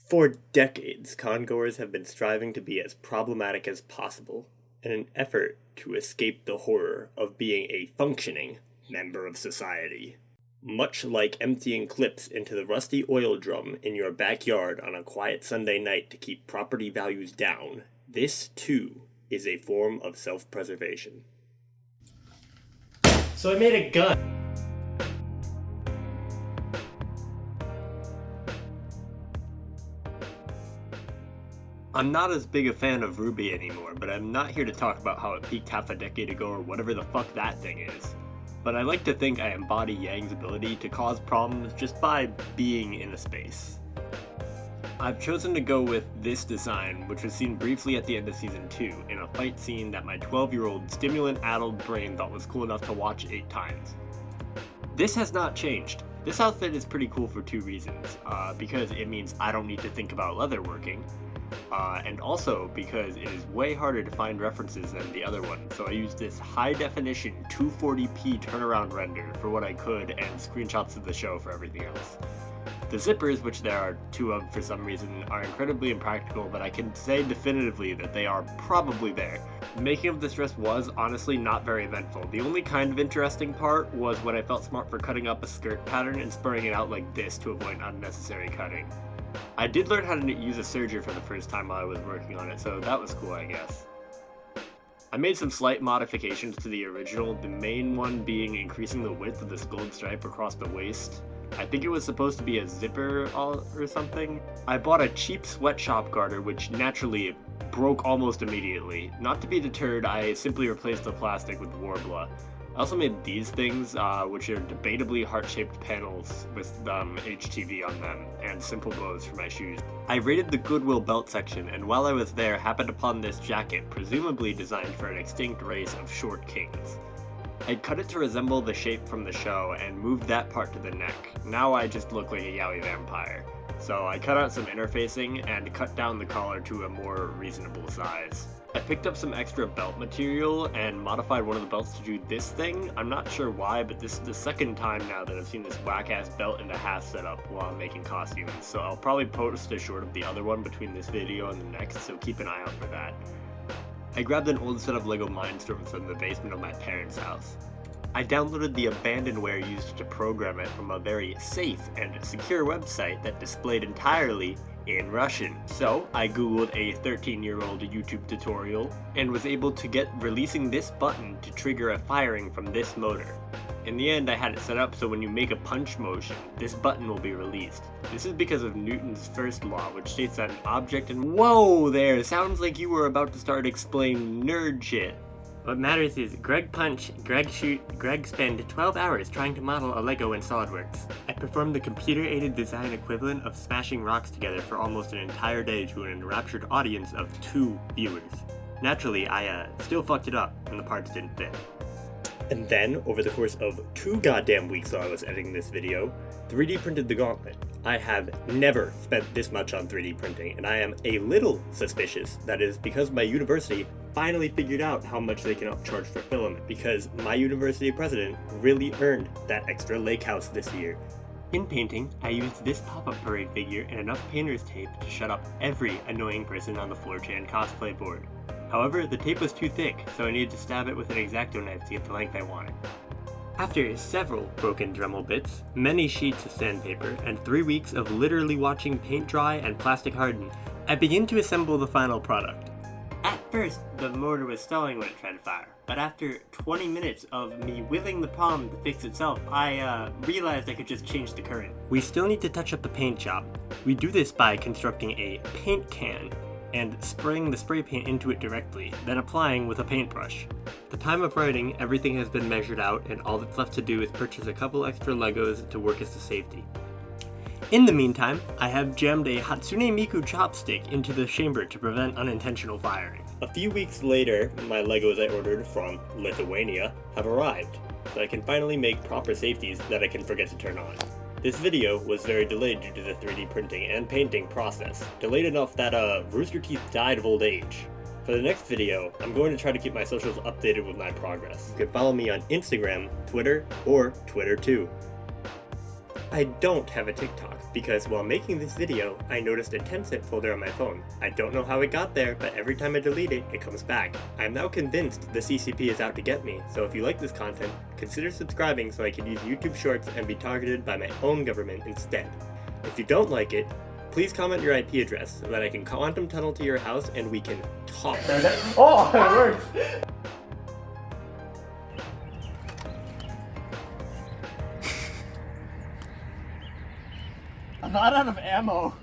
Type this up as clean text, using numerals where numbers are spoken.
For decades, congoers have been striving to be as problematic as possible in an effort to escape the horror of being a functioning member of society. Much like emptying clips into the rusty oil drum in your backyard on a quiet Sunday night to keep property values down, this too is a form of self-preservation. So I made a gun. I'm not as big a fan of Ruby anymore, but I'm not here to talk about how it peaked half a decade ago or whatever the fuck that thing is. But I like to think I embody Yang's ability to cause problems just by being in a space. I've chosen to go with this design, which was seen briefly at the end of Season 2, in a fight scene that my 12-year-old stimulant-addled brain thought was cool enough to watch 8 times. This has not changed. This outfit is pretty cool for 2 reasons. Because it means I don't need to think about leather working, and also because it is way harder to find references than the other one, so I used this high-definition 240p turnaround render for what I could and screenshots of the show for everything else. The zippers, which there are 2 of for some reason, are incredibly impractical, but I can say definitively that they are probably there. The making of this dress was honestly not very eventful. The only kind of interesting part was when I felt smart for cutting up a skirt pattern and spurring it out like this to avoid unnecessary cutting. I did learn how to use a serger for the first time while I was working on it, so that was cool, I guess. I made some slight modifications to the original, the main one being increasing the width of this gold stripe across the waist. I think it was supposed to be a zipper or something. I bought a cheap sweatshop garter, which naturally broke almost immediately. Not to be deterred, I simply replaced the plastic with Warbler. I also made these things, which are debatably heart-shaped panels with HTV on them, and simple bows for my shoes. I raided the Goodwill belt section, and while I was there, happened upon this jacket, presumably designed for an extinct race of short kings. I cut it to resemble the shape from the show, and moved that part to the neck. Now I just look like a yaoi vampire. So I cut out some interfacing, and cut down the collar to a more reasonable size. I picked up some extra belt material and modified one of the belts to do this thing. I'm not sure why, but this is the second time now that I've seen this whack-ass belt and a half setup while I'm making costumes, so I'll probably post a short of the other one between this video and the next, so keep an eye out for that. I grabbed an old set of LEGO Mindstorms from the basement of my parents' house. I downloaded the abandonware used to program it from a very safe and secure website that displayed entirely in Russian. So I googled a 13-year-old YouTube tutorial and was able to get releasing this button to trigger a firing from this motor. In the end, I had it set up so when you make a punch motion, this button will be released. This is because of Newton's first law, which states that an object in— Whoa there! Sounds like you were about to start explaining nerd shit. What matters is Greg punch, Greg shoot, Greg spend 12 hours trying to model a Lego in SolidWorks. I performed the computer-aided design equivalent of smashing rocks together for almost an entire day to an enraptured audience of 2 viewers. Naturally, I still fucked it up, and the parts didn't fit. And then, over the course of 2 goddamn weeks while I was editing this video, 3D printed the gauntlet. I have never spent this much on 3D printing, and I am a little suspicious that is because my university finally figured out how much they can upcharge for filament, because my university president really earned that extra lake house this year. In painting, I used this pop-up parade figure and enough painter's tape to shut up every annoying person on the 4chan cosplay board. However, the tape was too thick, so I needed to stab it with an X-Acto knife to get the length I wanted. After several broken Dremel bits, many sheets of sandpaper, and 3 weeks of literally watching paint dry and plastic harden, I began to assemble the final product. At first, the motor was stalling when it tried to fire, but after 20 minutes of me willing the problem to fix itself, I realized I could just change the current. We still need to touch up the paint job. We do this by constructing a paint can and spraying the spray paint into it directly, then applying with a paintbrush. At the time of writing, everything has been measured out, and all that's left to do is purchase a couple extra Legos to work as a safety. In the meantime, I have jammed a Hatsune Miku chopstick into the chamber to prevent unintentional firing. A few weeks later, my Legos I ordered from Lithuania have arrived, so I can finally make proper safeties that I can forget to turn on. This video was very delayed due to the 3D printing and painting process, delayed enough that Rooster Teeth died of old age. For the next video, I'm going to try to keep my socials updated with my progress. You can follow me on Instagram, Twitter, or Twitter too. I don't have a TikTok because while making this video, I noticed a 10-cent folder on my phone. I don't know how it got there, but every time I delete it, it comes back. I am now convinced the CCP is out to get me, so if you like this content, consider subscribing so I can use YouTube Shorts and be targeted by my own government instead. If you don't like it, please comment your IP address so that I can quantum tunnel to your house and we can talk. Oh, it works! I'm not out of ammo.